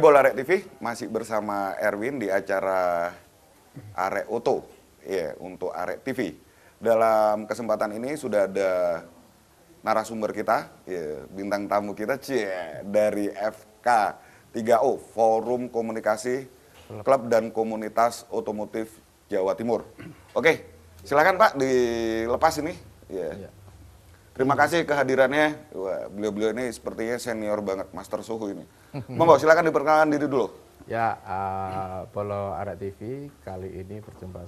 Bola Arek TV masih bersama Erwin di acara Arek Oto ya, untuk Arek TV. Dalam kesempatan ini sudah ada narasumber kita, ya, bintang tamu kita dari FK3O, Forum Komunikasi Klub dan Komunitas Otomotif Jawa Timur. Oke, silakan Pak dilepas ini. Ya. Terima kasih kehadirannya. Wah, beliau-beliau ini sepertinya senior banget, master suhu ini. Monggo, silakan diperkenalkan diri dulu. Ya, Bolo Arek TV kali ini berjumpa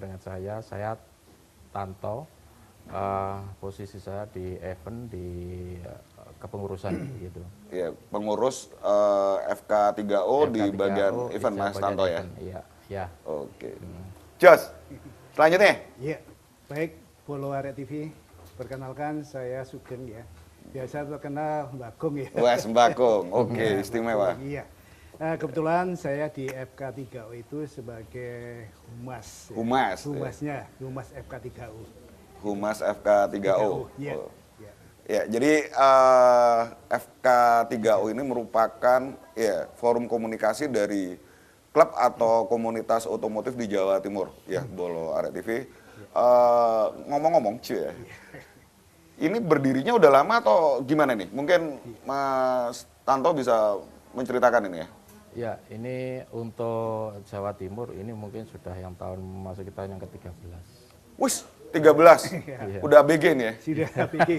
dengan saya Tanto. Posisi saya di event di kepengurusan gitu. Ya, pengurus FK3O di bagian event Mas Tanto ya. Iya, ya. Oke. Jos, selanjutnya. Iya, baik Bolo Arek TV. Perkenalkan saya Sugeng ya. Biasa terkenal Mbakung ya. Wah, Mbakung. Oke, istimewa. Iya. Kebetulan saya di FK3O itu sebagai humas. Humas. Humas FK3O. Humas FK3O. Iya. Oh. Ya, jadi FK3O ini merupakan ya forum komunikasi dari klub atau komunitas otomotif di Jawa Timur. Ya, Bolo Arek TV. Ngomong-ngomong, cuy ya. Ini berdirinya udah lama atau gimana nih? Mungkin Mas Tanto bisa menceritakan ini ya? Ya, ini untuk Jawa Timur ini mungkin sudah yang tahun masuk kita yang ke-13. Wis, 13. Udah ABG nih ya? Sudah ABG.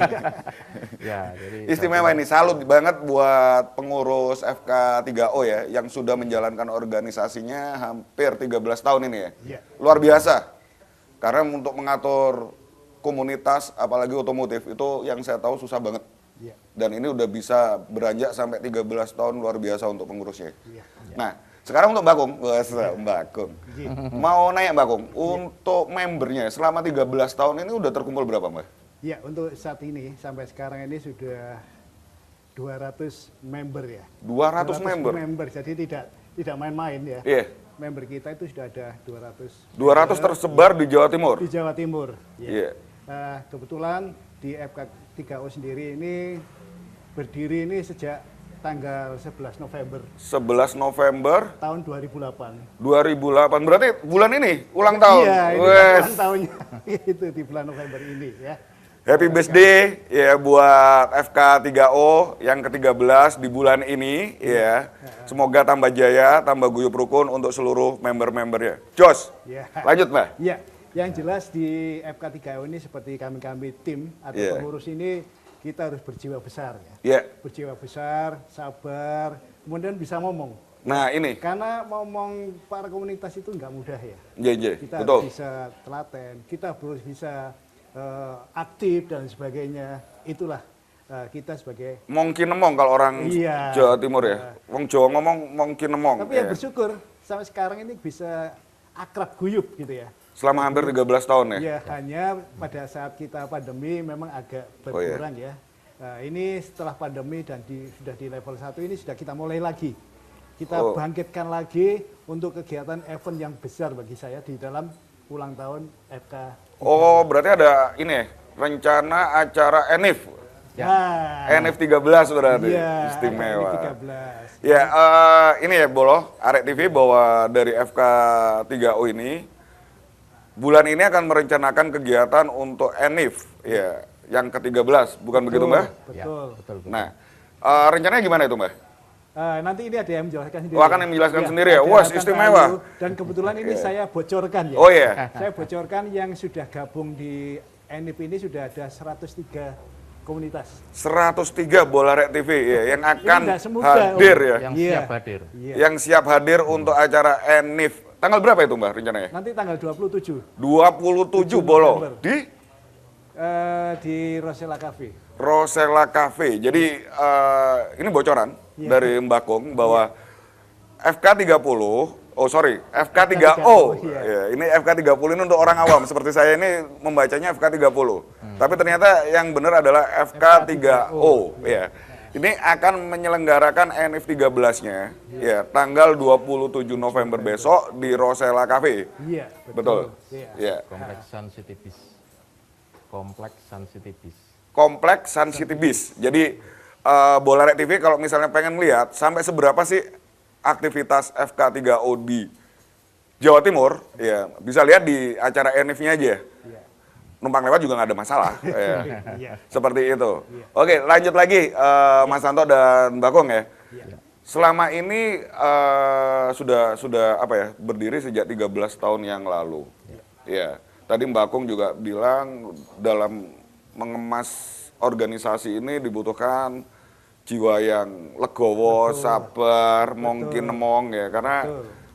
Ya, jadi istimewa ini, salut banget buat pengurus FK3O ya, yang sudah menjalankan organisasinya hampir 13 tahun ini ya. Iya. Luar biasa. Karena untuk mengatur komunitas, apalagi otomotif, itu yang saya tahu susah banget. Iya. Dan ini udah bisa beranjak sampai 13 tahun, luar biasa untuk pengurusnya. Iya. Nah, sekarang untuk Mbakung, Mbakung. Iya. Mau nanya Mbakung, untuk membernya selama 13 tahun ini udah terkumpul berapa Mbak? Ya, untuk saat ini, sampai sekarang ini sudah 200 member ya. 200 member? Jadi tidak main-main ya. Iya. Member kita itu sudah ada 200. 200 tersebar di Jawa Timur? Di Jawa Timur. Iya. Kebetulan di FK3O sendiri ini berdiri ini sejak tanggal 11 November 11 November tahun 2008. 2008, berarti bulan ini ulang tahun. Iya, ini ulang tahunnya itu di bulan November ini ya. Happy birthday ya buat FK3O yang ke-13 di bulan ini ya. Semoga tambah jaya, tambah guyup rukun untuk seluruh member-membernya. Jos, Ya. lanjut Mbak. Ya, yang jelas di FK3O ini seperti kami tim atau pengurus ini kita harus berjiwa besar ya. Iya. Berjiwa besar, sabar, kemudian bisa ngomong. Nah ini, Karena ngomong para komunitas itu nggak mudah ya. Kita betul. harus bisa telaten, kita harus bisa aktif dan sebagainya. Itulah kita sebagai Mongkin nemong kalau orang Iya. Jawa Timur ya. Wong Jawa ngomong mongkin nemong. tapi ya ya. bersyukur sampai sekarang ini bisa akrab guyup gitu ya. Selama hampir 13 tahun ya. Ya, hanya pada saat kita pandemi memang agak berkurang ya. Nah, ini setelah pandemi dan sudah di level 1 ini sudah kita mulai lagi. Kita bangkitkan lagi untuk kegiatan event yang besar bagi saya di dalam ulang tahun FK. Oh, berarti ada ini rencana acara ENIF. ENIF 13 berarti. Iya, Istimewa. ENIF 13. Ya, ini ya Bolo, Arek TV bahwa dari FK3O ini bulan ini akan merencanakan kegiatan untuk ENIF ya, yang ke-13, bukan begitu Mbak? Betul. Ya, betul. Nah, rencananya gimana itu Mbak? Nanti ini ada yang menjelaskan sendiri. Oh, akan yang menjelaskan sendiri ya? ada Wah, Tante istimewa. Ayu. Dan kebetulan ini saya bocorkan ya. Oh iya. Saya bocorkan yang sudah gabung di ENIF ini sudah ada 103 komunitas. 103 Bola Arek TV ya, yang akan nggak semudah, hadir ya. Yang Iya. siap hadir. Iya. Yang siap hadir untuk acara ENIF. Tanggal berapa itu Mbak rencananya? Nanti tanggal 27 27 Bolo November. Di Rosella Cafe. Rosella Cafe. Jadi ini bocoran dari Mbak Kong bahwa FK30, FK3O. Iya. Ya, ini FK30 ini untuk orang awam. Seperti saya ini membacanya FK30. Tapi ternyata yang benar adalah FK3O. Ya. Ini akan menyelenggarakan ENIF 13-nya ya, tanggal 27 November besok di Rosella Cafe. Iya, Betul. Iya. Ya. Kompleks Sun City Bis. Kompleks Sun City Bis. Kompleks Sun City Bis. Jadi Bola Rek TV kalau misalnya pengen lihat sampai seberapa sih aktivitas FK3O di Jawa Timur, ya bisa lihat di acara ENIF-nya aja. Iya. Numpang lewat juga nggak ada masalah. Ya. Iya. Seperti itu. Oke, lanjut lagi Mas Santo dan Mbak Kong ya. Iya. Selama ini sudah apa ya, berdiri sejak 13 tahun yang lalu. Ya. Tadi Mbak Kong juga bilang dalam mengemas organisasi ini dibutuhkan jiwa yang legowo, sabar, mungkin nemong ya, karena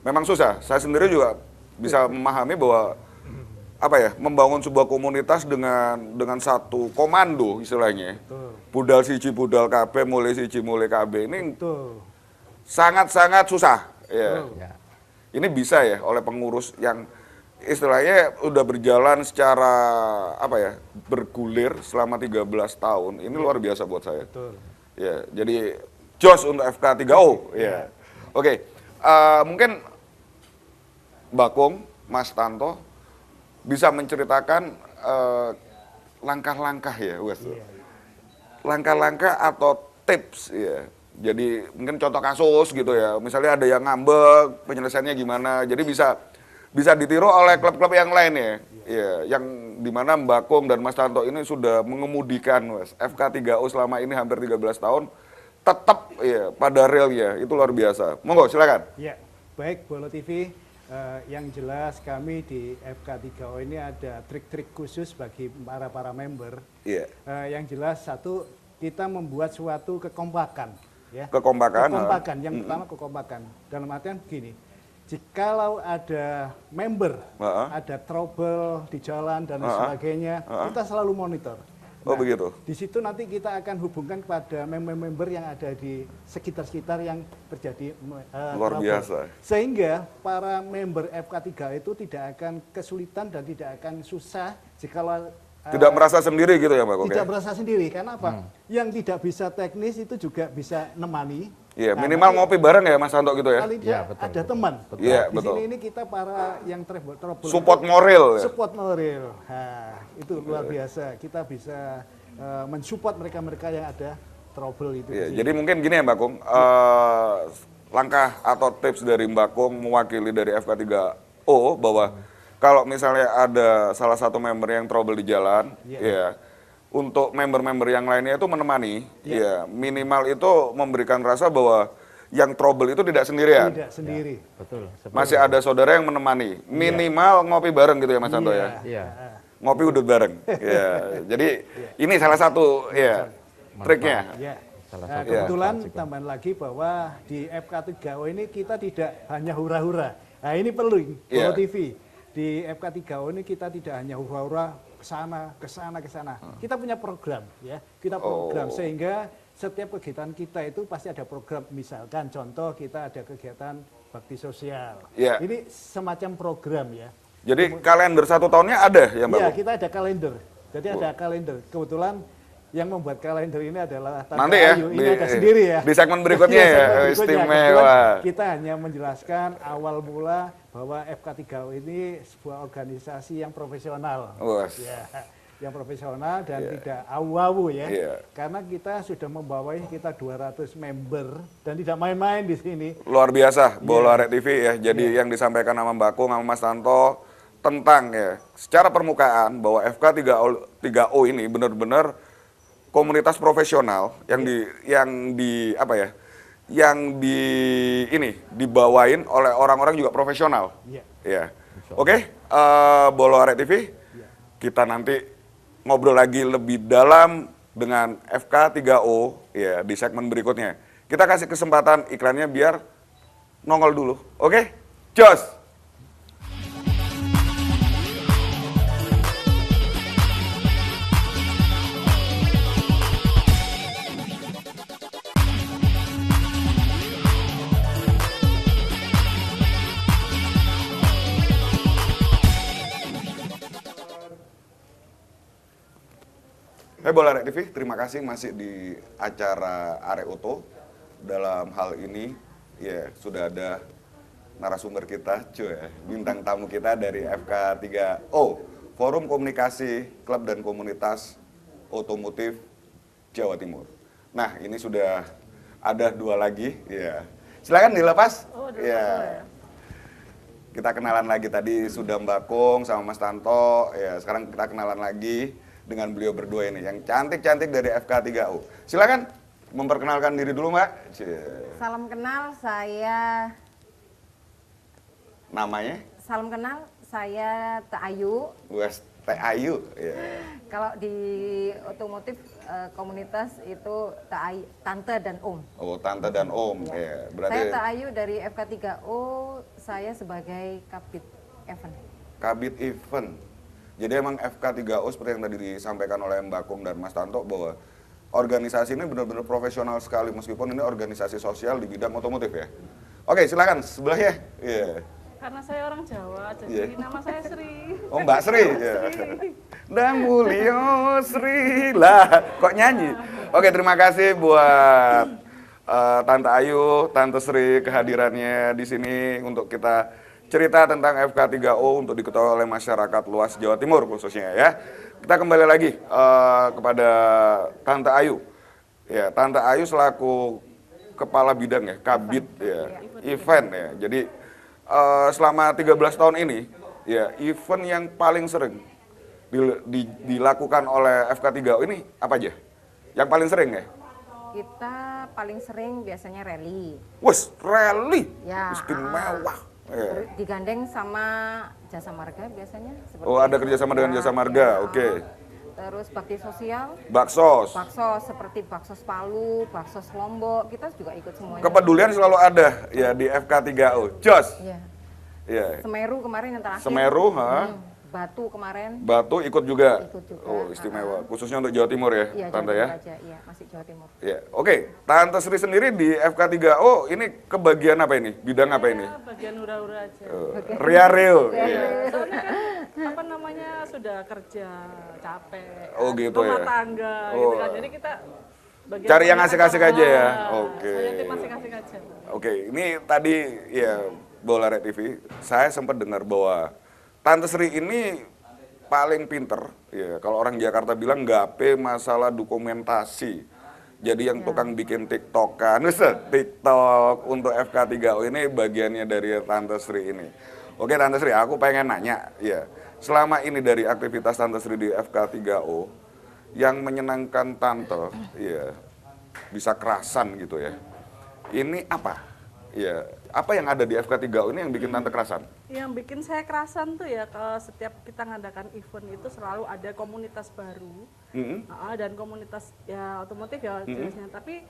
memang susah. Saya sendiri juga bisa memahami bahwa apa ya, membangun sebuah komunitas dengan satu komando istilahnya. Budal siji budal KB, mulai siji mulai KB ini sangat-sangat susah ya. Ini bisa ya oleh pengurus yang istilahnya udah berjalan secara apa ya, bergulir selama 13 tahun. Ini luar biasa buat saya. Ya, jadi jos untuk FK3O ya. Oke. Mungkin Mbak Kong, Mas Tanto bisa menceritakan langkah-langkah ya, Wes. Langkah-langkah atau tips ya. Jadi mungkin contoh kasus gitu ya. Misalnya ada yang ngambek, penyelesaiannya gimana. Jadi bisa ditiru oleh klub-klub yang lain ya. Ya, yang dimana Mbak Kong dan Mas Tanto ini sudah mengemudikan Wes, FK3O selama ini hampir 13 tahun tetap ya pada realnya, itu luar biasa. Monggo silakan. Ya, baik Bolo TV. Yang jelas kami di FK3O ini ada trik-trik khusus bagi para member. Iya. Yang jelas satu, kita membuat suatu kekompakan. Ya. Kekompakan. Yang pertama kekompakan. Dalam artian begini, jikalau ada member, ada trouble di jalan dan sebagainya, kita selalu monitor. Oh begitu. Di situ nanti kita akan hubungkan kepada member-member yang ada di sekitar-sekitar yang terjadi luar trouble. biasa. Sehingga para member FK3 itu tidak akan kesulitan dan tidak akan susah jikalau tidak merasa sendiri gitu ya Mbak Kong? Tidak merasa sendiri, karena apa? Yang tidak bisa teknis itu juga bisa nemani. Iya, minimal ngopi bareng ya Mas Santo gitu ya? Paling tidak ada teman. Iya, Di betul. sini ini kita para yang trouble. Support moral ya? Support moral. Nah, itu luar biasa. Kita bisa mensupport mereka-mereka yang ada trouble itu. Iya, jadi mungkin gini ya Mbak Kong, langkah atau tips dari Mbak Kong mewakili dari FK3O bahwa kalau misalnya ada salah satu member yang trouble di jalan, ya untuk member-member yang lainnya itu menemani, ya minimal itu memberikan rasa bahwa yang trouble itu tidak sendirian. Tidak sendiri. Betul. Masih ada saudara yang menemani, minimal ngopi bareng gitu ya Mas Santo ya. Iya. Ngopi udut bareng. Ya, jadi ini salah satu ya triknya. Ya. Salah satu Kebetulan tambahan lagi bahwa di FK3O ini kita tidak hanya hura-hura. Nah ini perlu Bolo TV. Di FK3O ini kita tidak hanya hura-hura ke sana. Kita punya program ya. Kita program sehingga setiap kegiatan kita itu pasti ada program. Misalkan contoh kita ada kegiatan bakti sosial. Ini semacam program ya. Jadi kalender 1 tahunnya ada ya Mbak? Iya, kita ada kalender. Jadi ada kalender. Kebetulan yang membuat kalender ini adalah Tante nanti ya, Ayu. Ini ada sendiri ya. Di segmen berikutnya ya, istimewa. Kita hanya menjelaskan awal mula bahwa FK3O ini sebuah organisasi yang profesional. Ya, yang profesional dan tidak awu-awu ya. Karena kita sudah membawai kita 200 member dan tidak main-main di sini. Luar biasa, Bola Rek TV ya. Jadi yang disampaikan sama Mbak Kong sama Mas Tanto tentang ya secara permukaan bahwa FK3O ini benar-benar komunitas profesional yang dibawain oleh orang-orang juga profesional. Ya. Oke, Bola Rek TV. Kita nanti ngobrol lagi lebih dalam dengan FK3O ya di segmen berikutnya. Kita kasih kesempatan iklannya biar nongol dulu. Oke? Jos. Bola Rek TV, terima kasih masih di acara Arek Oto. Dalam hal ini, ya sudah ada narasumber kita, bintang tamu kita dari FK3O, Forum Komunikasi Klub dan Komunitas Otomotif Jawa Timur. Nah, ini sudah ada 2 lagi, ya. Silakan dilepas. Oh, ada Ya. dua ya. Kita kenalan lagi tadi sudah Mbak Kung sama Mas Tanto, ya. Sekarang kita kenalan lagi dengan beliau berdua ini yang cantik-cantik dari FK3U. Silakan memperkenalkan diri dulu, Mbak. Salam kenal, saya Namanya? Teh Ayu. Wes Teh Ayu, ya. Kalau di otomotif komunitas itu Tante dan Om. Oh, Tante dan Om, ya. Berarti Saya Teh Ayu dari FK3O, saya sebagai Kabid Event. Kabid Event. Jadi emang FK3U seperti yang tadi disampaikan oleh Mbak Kung dan Mas Tanto bahwa organisasi ini benar-benar profesional sekali meskipun ini organisasi sosial di bidang otomotif ya. Oke, silakan sebelahnya. Iya. Karena saya orang Jawa, jadi Iya. nama saya Sri. Oh, Mbak Sri. Ya. Dan Mulyo Sri lah, kok nyanyi? Oke, terima kasih buat Tante Ayu, Tante Sri kehadirannya di sini untuk kita cerita tentang FK3O untuk diketahui oleh masyarakat luas Jawa Timur khususnya ya. Kita kembali lagi kepada Tante Ayu. Ya, Tante Ayu selaku kepala bidang ya, Kabid ya, event ya. Jadi selama 13 tahun ini ya, event yang paling sering dilakukan oleh FK3O ini apa aja? Yang paling sering ya? Kita paling sering biasanya rally. Wes, rally. Ya, Istimewa. Ya. Digandeng sama Jasa Marga biasanya. seperti Oh, ada itu. kerjasama dengan Ya, Jasa Marga, ya. oke. Terus bakti sosial, Baksos. bakso seperti bakso Palu, bakso Lombok, kita juga ikut semuanya. Kepedulian selalu ada ya di FK3O. Jos. Iya. Ya. Semeru kemarin yang terakhir. Semeru, ha? Batu kemarin. Batu ikut juga. Ikut juga, Oh, istimewa. Khususnya untuk Jawa Timur ya, Iya, Tante Jawa ya. Timur aja, iya, masih Jawa Timur. Ya, oke. Tante Sri sendiri di FK3O ini kebagian apa ini? Bidang apa ini? Ya, bagian hura-hura aja. Ria Reo. Iya. Soalnya kan apa namanya sudah kerja capek. Oh, gitu rumah ya. tangga Oh. gitu kan. Jadi kita bagian Cari yang wanita asik-asik kan, aja ya? Oke. Saya tim asik-asik aja. Oke, ini tadi ya Bola Red TV, saya sempat dengar bahwa Tante Sri ini paling pinter, ya kalau orang Jakarta bilang gape masalah dokumentasi. Jadi yang tukang bikin TikTokan, TikTok untuk FK3O ini bagiannya dari Tante Sri ini. Oke Tante Sri, aku pengen nanya, ya selama ini dari aktivitas Tante Sri di FK3O, yang menyenangkan Tante, ya bisa kerasan gitu ya. Ini apa? Ya, apa yang ada di FK3O ini yang bikin Tante kerasan? Yang bikin saya kerasan tuh ya kalau setiap kita ngadakan event itu selalu ada komunitas baru. Dan komunitas ya otomotif ya jenisnya, tapi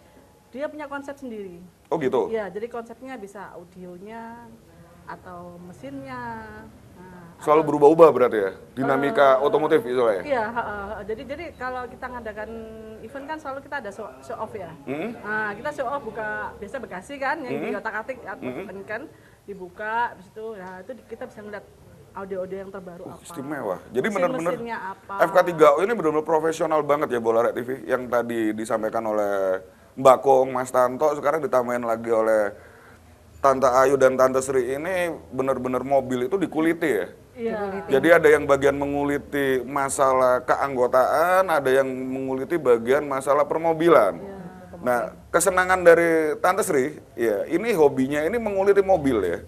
dia punya konsep sendiri. Oh gitu? Ya, jadi konsepnya bisa audionya atau mesinnya. Selalu berubah-ubah berarti ya? Dinamika otomotif itu ya? Iya, jadi kalau kita ngadakan event kan selalu kita ada show off ya. Nah, kita show off buka biasa Bekasi kan yang di otak-atik kan dibuka habis itu ya itu kita bisa ngeliat audio-audio yang terbaru apa. Istimewa. Jadi benar-benar Mesin-mesinnya apa. FK3O ini benar-benar profesional banget ya Bola Red TV yang tadi disampaikan oleh Mbak Kong, Mas Tanto, sekarang ditambahin lagi oleh Tante Ayu dan Tante Sri ini benar-benar mobil itu dikuliti ya. Iya. Jadi ada yang bagian menguliti masalah keanggotaan, ada yang menguliti bagian masalah permobilan. Nah, kesenangan dari Tante Sri, ya ini hobinya ini menguliti mobil ya.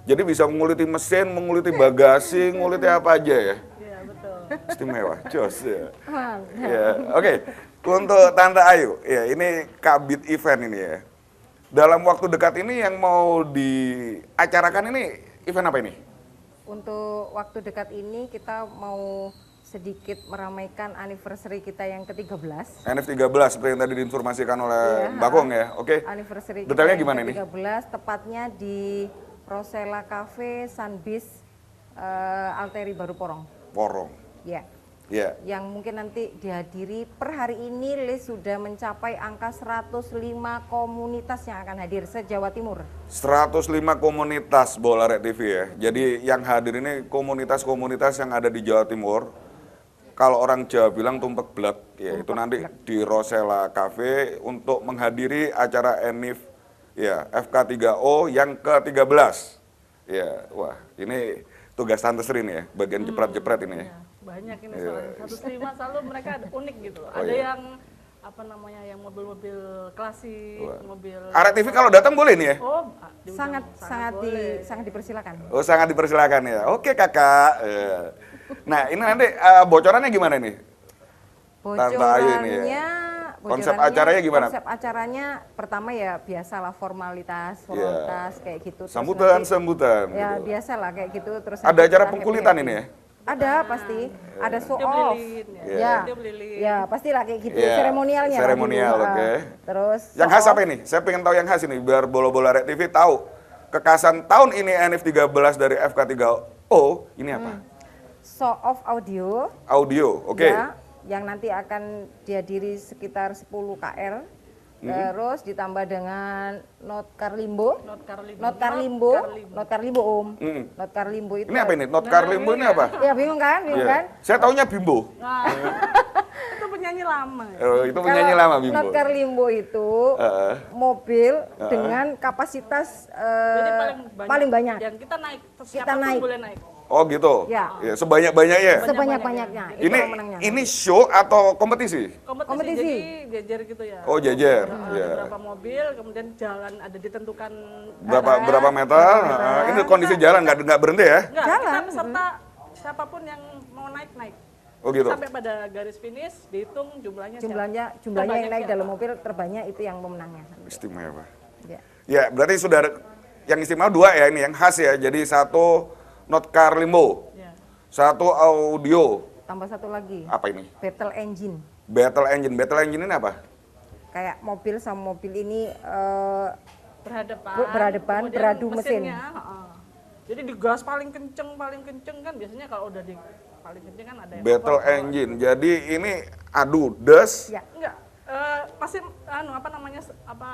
Jadi bisa menguliti mesin, menguliti bagasi, menguliti apa aja ya. Iya, betul. Istimewa, jos ya. Ya, oke. Untuk Tante Ayu, ya ini Kabid event ini ya. Dalam waktu dekat ini yang mau diacarakan ini event apa ini? Untuk waktu dekat ini kita mau sedikit meramaikan anniversary kita yang ke-13. NF13 seperti yang tadi diinformasikan oleh Mbak Kong ya. Oke. Anniversary Detailnya kita gimana yang ini? ke-13 tepatnya di Rosella Cafe Sunbiz Alteri Baru Porong. Porong. Ya. Ya. Yang mungkin nanti dihadiri per hari ini list sudah mencapai angka 105 komunitas yang akan hadir se-Jawa Timur. 105 komunitas Bola Red TV ya. Jadi yang hadir ini komunitas-komunitas yang ada di Jawa Timur. Kalau orang Jawa bilang tumpek blek, ya itu nanti di Rosella Cafe untuk menghadiri acara ENIF ya FK3O yang ke-13. Ya, wah ini tugas Tante Sri nih ya, bagian jepret-jepret ini ya. Banyak ini soalnya 105 selalu mereka ada unik gitu. Oh, Ada iya. yang apa namanya yang mobil-mobil klasik, mobil. Arek TV kalau datang boleh nih ya? Oh, sangat dipersilakan. Oh, sangat dipersilakan ya. Oke, Kakak. Nah, ini nanti bocorannya gimana nih? Tante Ayu ini ya. Konsep acaranya gimana? Konsep acaranya pertama ya biasalah formalitas kayak gitu. Terus Sambutan. ya gitu. biasalah kayak gitu. Terus Ada nanti acara kita pengkulitan happy-happy. ini ya? Ada pasti, ada show Tiup off. lilin, Ya, tiup lilin. ya pastilah kayak gitu. Iya, Seremonialnya. lah seremonial, gitu. oke. Terus Yang show khas off. apa ini? Saya pengen tahu yang khas ini, biar bola-bola Arek TV tahu. Kekhasan tahun ini NF 13 dari FK3O, ini apa? Show off audio. Audio, oke. Ya, yang nanti akan dihadiri sekitar 10 KR. Terus ditambah dengan Not Carlimbo. Not Carlimbo. Not Carlimbo. Not Carlimbo Om. Not Carlimbo itu. Ini apa ini? Not Carlimbo ini apa? Ya bingung kan? Bingung Iya. kan? Saya taunya Bimbo. Nah, itu penyanyi lama. Itu penyanyi Kalau lama Bimbo. Not Carlimbo itu mobil dengan kapasitas paling banyak. Yang kita naik, Kita siapapun naik. boleh naik. Oh gitu. Ya. Ya, sebanyak-banyaknya. Sebanyak-banyaknya. Itu pemenangnya. Ini show atau kompetisi? Kompetisi. Jadi jajar gitu ya. Oh, jajar. Ada Ya. berapa mobil, kemudian jalan ada ditentukan Berapa meter? Ini kondisi jalan nggak berhenti ya? Enggak, Jalan. kita peserta siapapun yang mau naik. Oh gitu. Sampai pada garis finish dihitung jumlahnya Jumlahnya yang Terbanyak naik siapa? dalam mobil terbanyak itu yang pemenangnya. Istimewa. Ya. Ya, berarti sudah yang istimewa dua ya ini yang khas ya. Jadi satu Not Carlimbo, Ya. satu audio. Tambah satu lagi. Apa ini? Battle engine. Battle engine. Battle engine ini apa? Kayak mobil sama mobil ini Berhadapan, kemudian beradu mesin. mesinnya, jadi digas paling kenceng kan biasanya kalau udah di paling kenceng kan ada yang Battle over. engine. Jadi ini adu des, Ya. Enggak, pasti apa namanya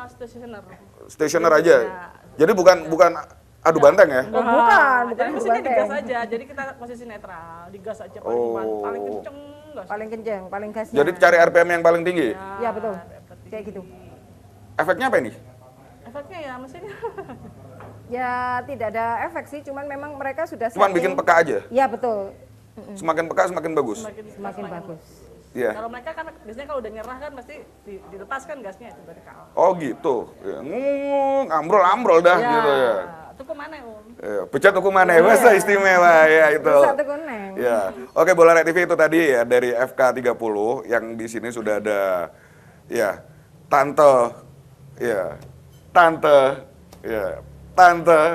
stationer. stationer aja. Ya. Jadi bukan adu banteng ya? Oh, bukan Jadi adu mesinnya banteng. digas aja. Jadi kita posisi netral, digas aja paling kenceng gas. Paling kenceng, paling gasnya. Jadi cari RPM yang paling tinggi. Ya betul. Kayak gitu. Efeknya apa ini? Efeknya ya mesinnya. Ya tidak ada efek sih, cuman memang mereka sudah Cuman setting. bikin peka aja. Ya betul. Semakin peka semakin bagus. Semakin bagus. Iya. Kalau mereka kan biasanya kalau udah nyerah kan pasti dilepaskan gasnya itu vertikal. Oh gitu. Ya, ambrol dah gitu ya. Itu kemana Om? Ya, pecat hukuman ya, bahasa istimewa ya itu. Satu kuneng. Ya. Oke, Bola Arek TV itu tadi ya dari FK30 yang di sini sudah ada ya Tante ya.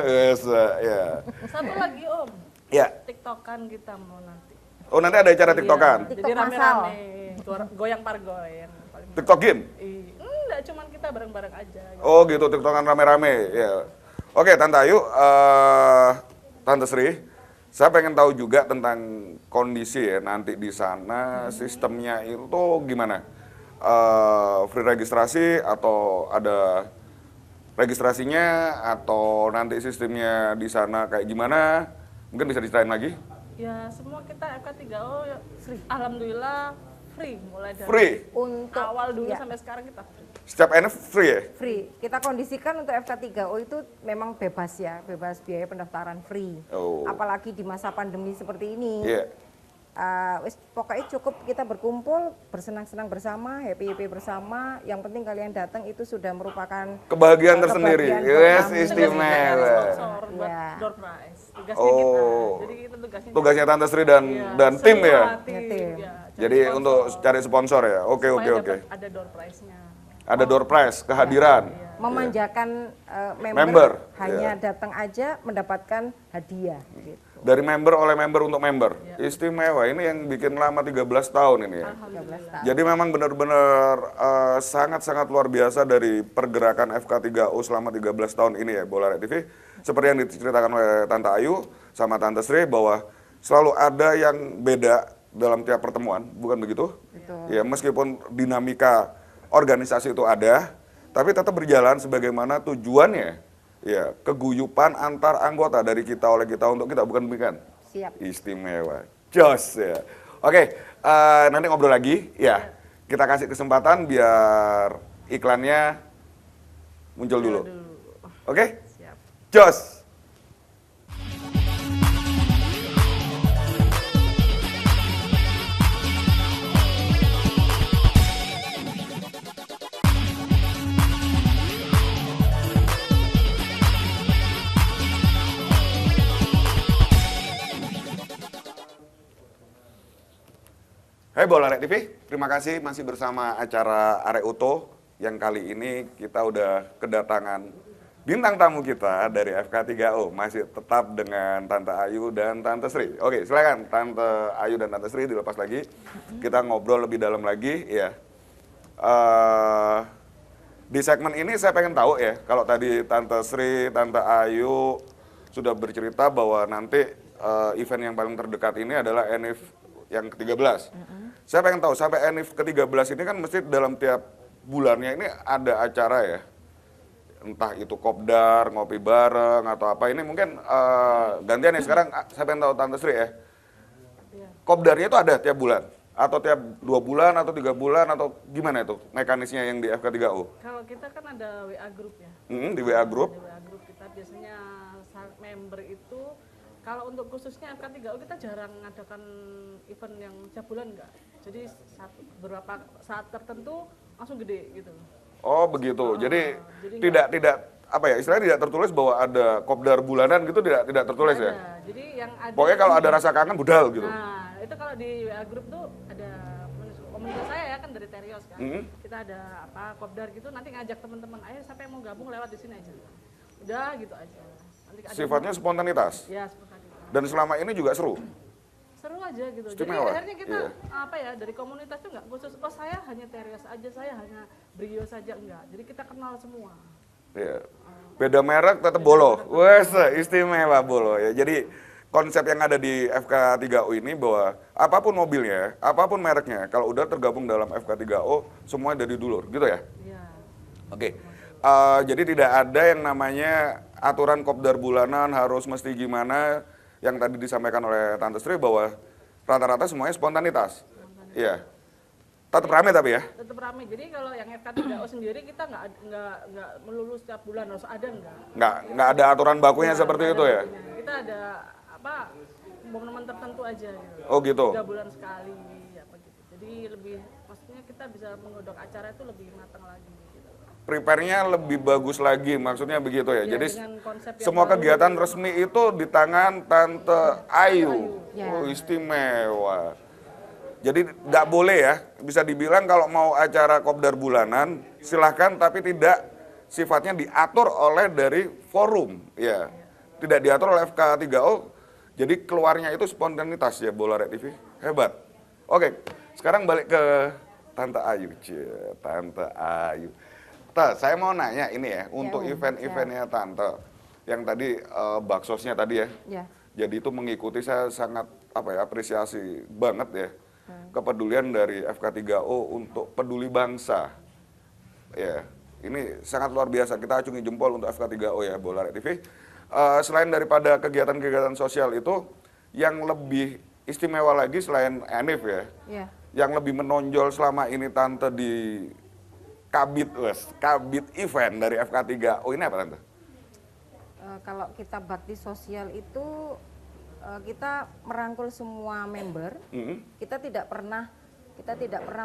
Yes, ya. Satu lagi Om, Ya. TikTokan kita mau nanti. Oh, nanti ada acara TikTokan. Iya, jadi TikTok rame-rame, goyang pargoyang. TikTokin. Enggak, cuman kita bareng-bareng aja. Gitu. Oh, gitu TikTokan rame-rame. Ya. Oke, Tante Ayu, Tante Sri, saya pengen tahu juga tentang kondisi ya nanti di sana sistemnya itu gimana? Free registrasi atau ada registrasinya atau nanti sistemnya di sana kayak gimana? Mungkin bisa diceritain lagi? Ya, semua kita FK3O ya, alhamdulillah free mulai dari Free. Untuk awal dulu ya, sampai sekarang kita free. Setiap NF free ya? free. Kita kondisikan untuk FK3O itu memang bebas ya, bebas biaya pendaftaran free. Oh. Apalagi di masa pandemi seperti ini. Iya. Pokoknya cukup kita berkumpul, bersenang-senang bersama, happy-happy bersama. Yang penting kalian datang itu sudah merupakan Kebahagiaan tersendiri. kebahagiaan buat Yes, kami. istimewa. Sponsor buat Ya. door prize. Tugasnya kita. Oh. Jadi kita Tugasnya Tante Sri dan Iya, tim semua ya? tim, Tim. ya, Jadi sponsor. untuk cari sponsor ya? Oke, Supaya oke, oke. dapat ada door prize-nya. Ada door prize, kehadiran. Memanjakan member, Member, hanya ya. datang aja mendapatkan hadiah gitu. Dari member oleh member untuk member. Istimewa, ini yang bikin lama 13 tahun ini ya. 13 tahun. Jadi memang benar-benar sangat-sangat luar biasa dari pergerakan FK3U selama 13 tahun ini ya, Bola Arek TV. Seperti yang diceritakan oleh Tante Ayu sama Tante Sri bahwa selalu ada yang beda dalam tiap pertemuan, bukan begitu? Betul. Ya, meskipun dinamika organisasi itu ada, tapi tetap berjalan sebagaimana tujuannya. Ya, keguyupan antar anggota dari kita oleh kita untuk kita, bukan demikian? Siap. Istimewa. Jos ya. Oke, nanti ngobrol lagi ya. Kita kasih kesempatan biar iklannya muncul dulu. Oke? Siap. Jos. Hai Bola Arek TV, terima kasih masih bersama acara Arek Uto yang kali ini kita udah kedatangan bintang tamu kita dari FK3O, masih tetap dengan Tante Ayu dan Tante Sri. Oke, silakan Tante Ayu dan Tante Sri dilepas lagi. Kita ngobrol lebih dalam lagi, ya. Di segmen ini saya pengen tahu ya, kalau tadi Tante Sri, Tante Ayu sudah bercerita bahwa nanti event yang paling terdekat ini adalah ENIF yang ke-13. Saya pengen tahu, sampai ENIF ke-13 ini kan mesti dalam tiap bulannya ini ada acara ya. Entah itu kopdar, ngopi bareng, atau apa. Ini mungkin gantian ya, sekarang saya pengen tahu Tante Sri ya. Kopdarnya itu ada tiap bulan? Atau tiap 2 bulan, atau 3 bulan, atau gimana itu mekanisnya yang di FK3O? Kalau kita kan ada WA group ya. Di WA group? Di WA group kita biasanya member itu, kalau untuk khususnya FK3O kita jarang mengadakan event yang tiap bulan enggak. Jadi beberapa saat tertentu langsung gede gitu. Oh begitu. Jadi tidak apa ya, istilahnya tidak tertulis bahwa ada kopdar bulanan gitu, tidak tertulis ya. Jadi yang ada. Pokoknya kalau ada rasa kangen budal gitu. Nah itu kalau di WA group tuh ada komunitas saya ya kan dari Terios kan. Kita ada apa kopdar gitu, nanti ngajak teman-teman, ayo siapa yang mau gabung lewat di sini aja. Udah gitu aja. Nanti ada Sifatnya spontanitas. ya spontanitas. Dan selama ini juga seru. Seru aja gitu. Istimewa. Jadi akhirnya kita apa ya, dari komunitas tuh nggak khusus, oh saya hanya Terios aja, saya hanya Brio saja, enggak. Jadi kita kenal semua. Iya. Beda merek tetap bolo. Wes, istimewa bolo ya. Jadi konsep yang ada di FK3O ini bahwa apapun mobilnya, apapun mereknya, kalau udah tergabung dalam FK3O, semua dari dulur, gitu ya? Iya. Oke. Jadi tidak ada yang namanya aturan kopdar bulanan harus mesti gimana, yang tadi disampaikan oleh Tante Sri bahwa rata-rata semuanya spontanitas. Iya. Tetap rame tapi ya? Tetap ramai. Jadi kalau yang FK3O sendiri kita nggak melulu setiap bulan harus ada Nggak ada aturan bakunya seperti itu ya? Kita ada apa momen-momen tertentu aja gitu. Oh gitu. 3 bulan sekali apa gitu. Jadi lebih maksudnya kita bisa menggodok acara itu lebih matang lagi gitu. Prepare-nya lebih bagus lagi, maksudnya begitu ya. Iya, Jadi dengan konsep yang semua baru. kegiatan resmi itu di tangan Tante Ayu. Ya. Oh, istimewa. Jadi nggak boleh ya, bisa dibilang kalau mau acara kopdar bulanan, silahkan, tapi tidak sifatnya diatur oleh dari forum. Ya, tidak diatur oleh FK3O, jadi keluarnya itu spontanitas ya, Bola Arek TV. Hebat. Oke, sekarang balik ke Tante Ayu. Tante Ayu. Saya mau nanya ini ya, untuk event-eventnya Tante, yang tadi baksosnya tadi ya. Ya. Jadi itu mengikuti, saya sangat apresiasi banget ya. Kepedulian dari FK3O untuk peduli bangsa. Ya, ini sangat luar biasa. Kita acungi jempol untuk FK3O ya, Bola Arek TV. Selain daripada kegiatan-kegiatan sosial itu, yang lebih istimewa lagi selain ENIF ya, yang lebih menonjol selama ini Tante di Kabit event dari FK3O ini apa Tante? Kalau kita bakti sosial itu kita merangkul semua member. Kita tidak pernah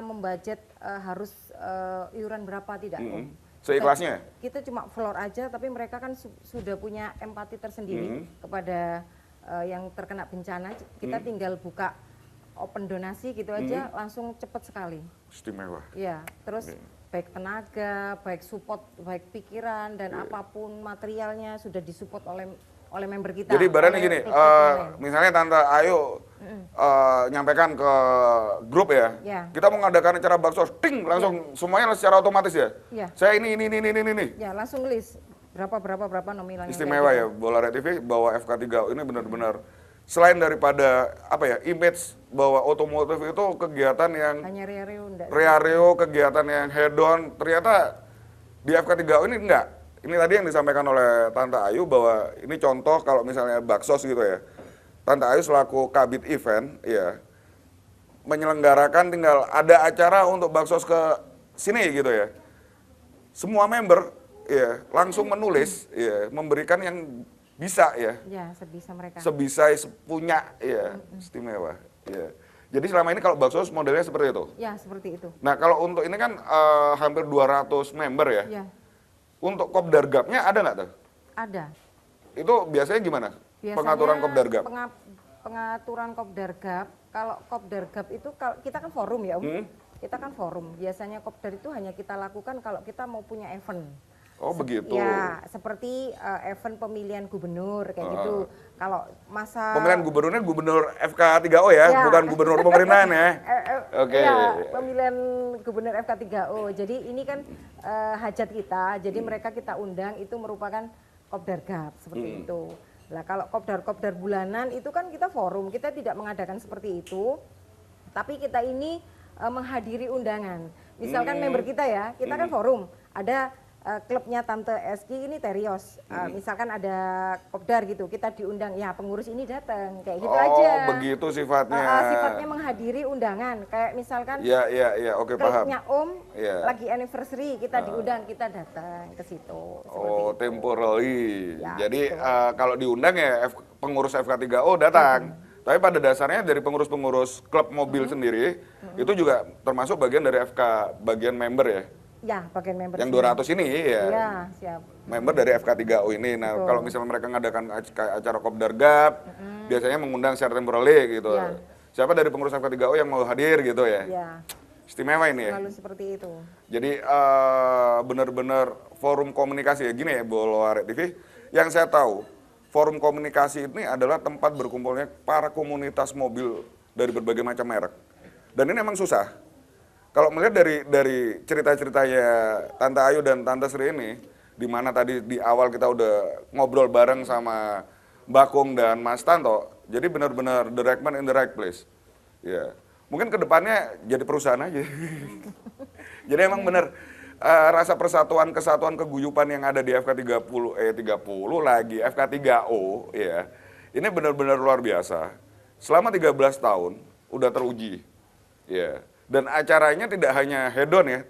membudget harus iuran berapa, tidak. Seikhlasnya? Kita cuma floor aja, tapi mereka kan sudah punya empati tersendiri kepada yang terkena bencana. Kita tinggal buka open donasi gitu aja, langsung cepat sekali. Istimewa. Ya, terus baik tenaga, baik support, baik pikiran dan apapun materialnya sudah disupport oleh member kita. Jadi barangnya gini, misalnya Tante Ayu nyampaikan ke grup ya, kita mau ngadakan acara bakso, ting langsung semuanya secara otomatis ya. Saya ini. Ya, langsung list berapa nominalnya. Istimewa ya, Bola Arek TV bahwa FK3O ini benar-benar selain daripada image bahwa otomotif itu kegiatan yang hanya rea-reo, kegiatan yang head on, ternyata di FK3O ini enggak. Ini tadi yang disampaikan oleh Tante Ayu bahwa ini contoh kalau misalnya baksos gitu ya. Tante Ayu selaku Kabit event ya menyelenggarakan, tinggal ada acara untuk baksos ke sini gitu ya. Semua member ya langsung menulis ya, memberikan yang bisa ya. Ya, sebisa mereka. Sebisa punya ya, istimewa. Ya. Jadi selama ini kalau baksos modelnya seperti itu. Ya, seperti itu. Nah, kalau untuk ini kan hampir 200 member ya. Ya. Untuk kopdar gapnya ada nggak tuh? Ada. Itu biasanya gimana? Biasanya Pengaturan kopdar gap? pengaturan Kopdargab, kalau Kopdargab itu kita kan forum ya Om. Kita kan forum. Biasanya Kopdar itu hanya kita lakukan kalau kita mau punya event. Oh begitu. Ya, seperti event pemilihan gubernur kayak gitu. Kalau masa Pemilihan gubernurnya gubernur FK3O ya, bukan gubernur pemerintahan ya. Oke. Ya, pemilihan gubernur FK3O. Jadi ini kan hajat kita. Jadi mereka kita undang itu merupakan Kopdargab seperti itu. Nah, kalau kopdar bulanan itu kan kita forum, kita tidak mengadakan seperti itu. Tapi kita ini menghadiri undangan. Misalkan member kita ya, kita kan forum. Ada klubnya Tante Eski ini Terios, misalkan ada kopdar gitu, kita diundang, ya pengurus ini datang, kayak gitu aja. Oh begitu sifatnya. Sifatnya menghadiri undangan, kayak misalkan Ya, oke paham. klubnya lagi anniversary, kita diundang, kita datang ke situ. Oh temporary. Ya, Jadi kalau diundang ya pengurus FK3O datang. Tapi pada dasarnya dari pengurus-pengurus klub mobil sendiri, itu juga termasuk bagian dari FK, bagian member ya? Ya, bagian member. Yang 200 ini ya? Iya, siap. Member dari FK3O ini. Nah, kalau misalnya mereka ngadakan acara Kopdargab, biasanya mengundang secara temporary gitu. Ya. Siapa dari pengurus FK3O yang mau hadir gitu ya? Ya, Istimewa ini ya? selalu seperti itu. Jadi benar-benar forum komunikasi ya gini ya Bolo Arek TV. Yang saya tahu forum komunikasi ini adalah tempat berkumpulnya para komunitas mobil dari berbagai macam merek. Dan ini emang susah. Kalau melihat dari cerita-ceritanya Tante Ayu dan Tante Sri ini, di mana tadi di awal kita udah ngobrol bareng sama Mbak Kung dan Mas Tanto, jadi benar-benar the right man in the right place. Ya, mungkin kedepannya jadi perusahaan aja. Jadi emang benar rasa persatuan, kesatuan, keguyupan yang ada di FK30 lagi FK3O ya. Ini benar-benar luar biasa. Selama 13 tahun udah teruji. Ya. Dan acaranya tidak hanya hedon ya,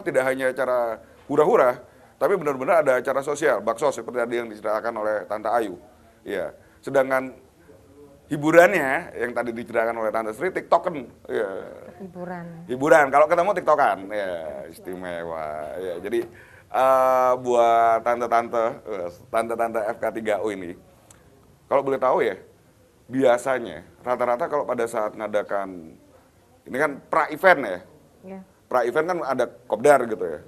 tidak hanya acara hura-hura, tapi benar-benar ada acara sosial, baksos seperti tadi yang diceritakan oleh Tante Ayu. Ya. Sedangkan hiburannya yang tadi diceritakan oleh Tante Sri, TikTokan. Ya. Hiburan. Kalau ketemu TikTokan, ya istimewa. Ya, jadi buat tante-tante FK3O ini, kalau boleh tahu ya, biasanya rata-rata kalau pada saat ngadakan ini kan pra-event ya. Pra-event kan ada kopdar gitu ya.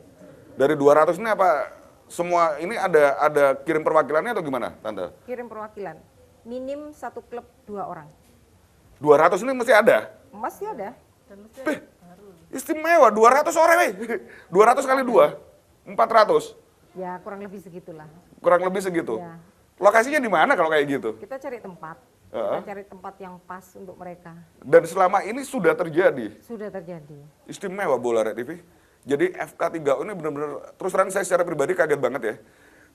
Dari 200 ini apa semua ini ada kirim perwakilannya atau gimana, Tante? Kirim perwakilan. Minim satu klub 2 orang. 200 ini mesti ada? Masih ada. Istimewa, 200 orang nih. 200 kali 2, 400. Ya, kurang lebih segitulah. Kurang lebih segitu. Ya. Lokasinya di mana kalau kayak gitu? Kita cari tempat. Kita cari tempat yang pas untuk mereka. Dan selama ini sudah terjadi? Sudah terjadi. Istimewa Bola Arek TV. Jadi FK3O ini benar-benar, terus terang saya secara pribadi kaget banget ya.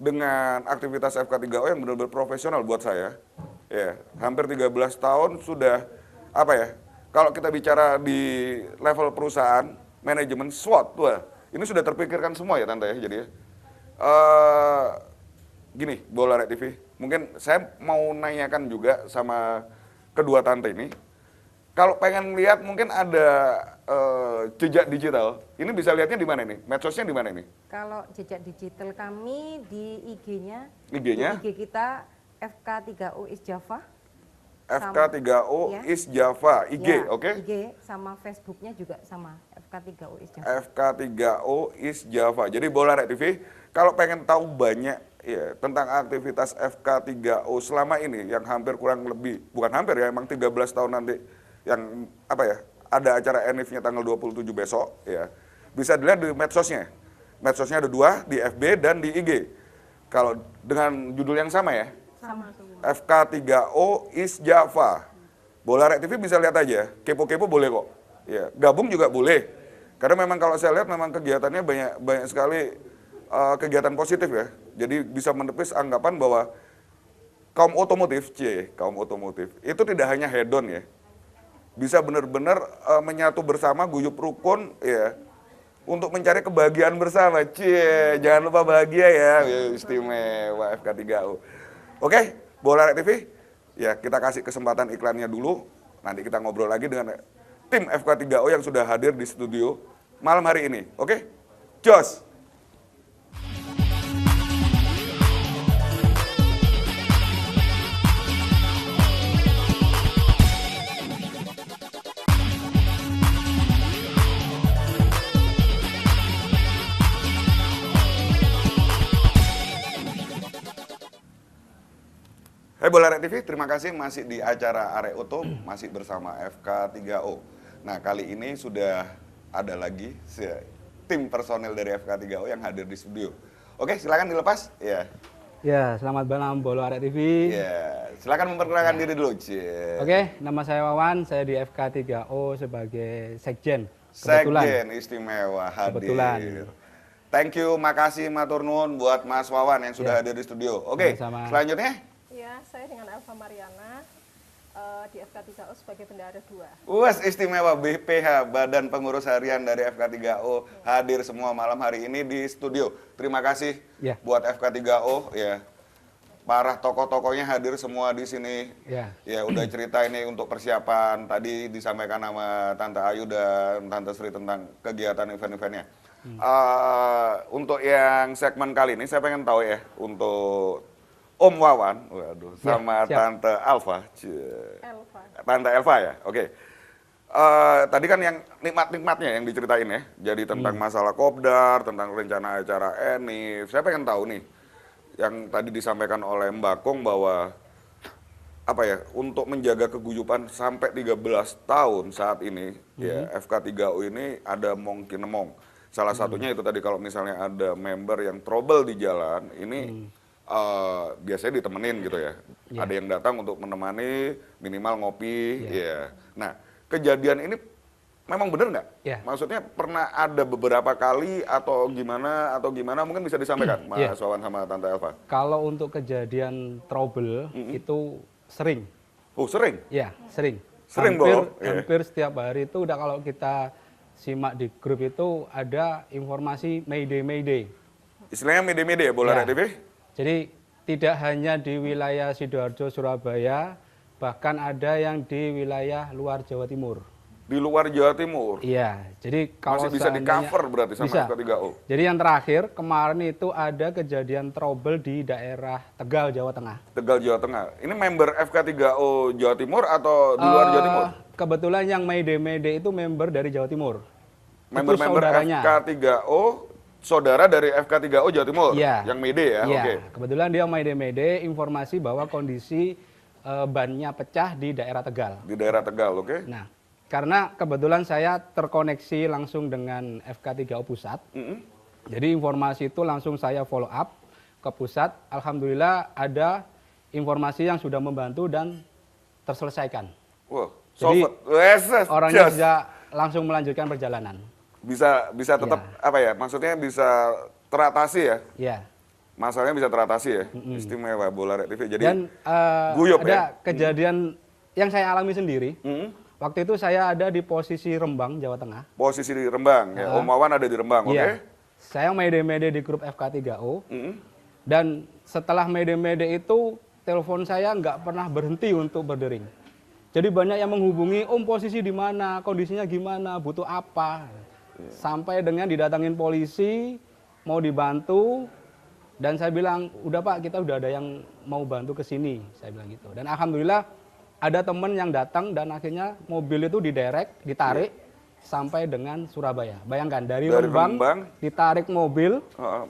Dengan aktivitas FK3O yang benar-benar profesional buat saya. Ya, hampir 13 tahun sudah, apa ya, kalau kita bicara di level perusahaan, manajemen SWOT, wah, ini sudah terpikirkan semua ya Tante ya, jadi ya. Gini, Bola Arek TV, mungkin saya mau nanyakan juga sama kedua tante ini, kalau pengen lihat mungkin ada jejak digital, ini bisa lihatnya di mana nih? Medsosnya di mana nih? Kalau jejak digital kami di IG-nya, IG-nya? di IG kita FK3O is Java. FK3O ya. is Java, IG, Ya, oke? IG sama Facebooknya juga sama, FK3O is Java. FK3O is Java. Jadi Bola Arek TV, kalau pengen tahu banyak ya tentang aktivitas FK3O selama ini yang hampir kurang lebih, bukan hampir ya, emang 13 tahun nanti yang apa ya, ada acara ENIF-nya tanggal 27 besok ya. Bisa dilihat di medsosnya. Medsosnya ada 2, di FB dan di IG. Kalau dengan judul yang sama ya. Sama semua. FK3O is Java. Bola Arek TV bisa lihat aja, kepo-kepo boleh kok. Ya, gabung juga boleh. Karena memang kalau saya lihat memang kegiatannya banyak sekali kegiatan positif ya. Jadi bisa menepis anggapan bahwa kaum otomotif itu tidak hanya hedon ya. Bisa benar-benar menyatu bersama, guyup rukun ya. Untuk mencari kebahagiaan bersama. Jangan lupa bahagia ya. Istimewa FK3O. Oke. Bola Arek TV, ya kita kasih kesempatan iklannya dulu. Nanti kita ngobrol lagi dengan tim FK3O yang sudah hadir di studio malam hari ini. Oke? Jos! Hai Bola TV, terima kasih masih di acara Arek Oto, masih bersama FK3O. Nah, kali ini sudah ada lagi tim personil dari FK3O yang hadir di studio. Oke, silakan dilepas. Ya. Ya, selamat malam Bolo Arek TV. Ya, silakan memperkenalkan diri dulu. Oke, nama saya Wawan, saya di FK3O sebagai sekjen. Kebetulan. Sekjen istimewa hadir. Kebetulan. Thank you, makasih matur nuwun buat Mas Wawan yang sudah hadir di studio. Oke, Sama-sama. selanjutnya. Ya, saya dengan Elva Mariana di FK3O sebagai bendahara 2. Uas istimewa BPH, Badan Pengurus Harian dari FK3O hadir semua malam hari ini di studio. Terima kasih buat FK3O ya. Para tokoh-tokohnya hadir semua di sini. Ya udah cerita ini untuk persiapan. Tadi disampaikan sama Tante Ayu dan Tante Sri tentang kegiatan event-eventnya. Untuk yang segmen kali ini saya pengen tahu ya untuk Om Wawan, waduh, sama Tante Alva, Tante Elva ya, oke. Tadi kan yang nikmat-nikmatnya yang diceritain ya, jadi tentang masalah kopdar, tentang rencana acara ENIF. Saya pengen tahu nih, yang tadi disampaikan oleh Mbak Kong bahwa apa ya, untuk menjaga keguyupan sampai 13 tahun saat ini, ya FK3O ini ada mong. Salah satunya itu tadi kalau misalnya ada member yang trouble di jalan, ini biasanya ditemenin gitu ya. Ada yang datang untuk menemani, minimal ngopi. Nah, kejadian ini memang benar nggak? Maksudnya pernah ada beberapa kali atau gimana? Mungkin bisa disampaikan, Mas Wawan sama Tante Elva. Kalau untuk kejadian trouble itu sering. Oh, sering? Ya, sering. Sering, hampir setiap hari itu udah kalau kita simak di grup itu ada informasi Mayday. Istilahnya Mayday ya, Bola TV? Jadi tidak hanya di wilayah Sidoarjo, Surabaya, bahkan ada yang di wilayah luar Jawa Timur. Di luar Jawa Timur? Iya, jadi kalau masih bisa di-cover berarti sama FK3O? Jadi yang terakhir, kemarin itu ada kejadian trouble di daerah Tegal, Jawa Tengah. Tegal, Jawa Tengah. Ini member FK3O Jawa Timur atau di luar Jawa Timur? Kebetulan yang Mayday itu member dari Jawa Timur. Member-member FK3O saudara dari FK3O Jawa Timur, yang Mayday ya? Oke. Kebetulan dia Mayday informasi bahwa kondisi bannya pecah di daerah Tegal. Di daerah Tegal, oke. Nah, karena kebetulan saya terkoneksi langsung dengan FK3O Pusat, jadi informasi itu langsung saya follow up ke Pusat. Alhamdulillah ada informasi yang sudah membantu dan terselesaikan. Wow, jadi orangnya bisa langsung melanjutkan perjalanan. Bisa tetap apa ya, maksudnya bisa teratasi ya? Iya. Masalahnya bisa teratasi ya? Istimewa Bola TV. Jadi dan ada kejadian yang saya alami sendiri. Waktu itu saya ada di posisi Rembang, Jawa Tengah. Posisi di Rembang, ya. Om Wawan ada di Rembang, oke? Saya Mayday di grup FK3O. Dan setelah Mayday itu, telepon saya nggak pernah berhenti untuk berdering. Jadi banyak yang menghubungi, Om posisi di mana, kondisinya gimana, butuh apa. Sampai dengan didatangin polisi, mau dibantu, dan saya bilang, udah Pak, kita udah ada yang mau bantu ke sini, saya bilang gitu. Dan alhamdulillah ada teman yang datang dan akhirnya mobil itu ditarik sampai dengan Surabaya. Bayangkan dari Rembang ditarik mobil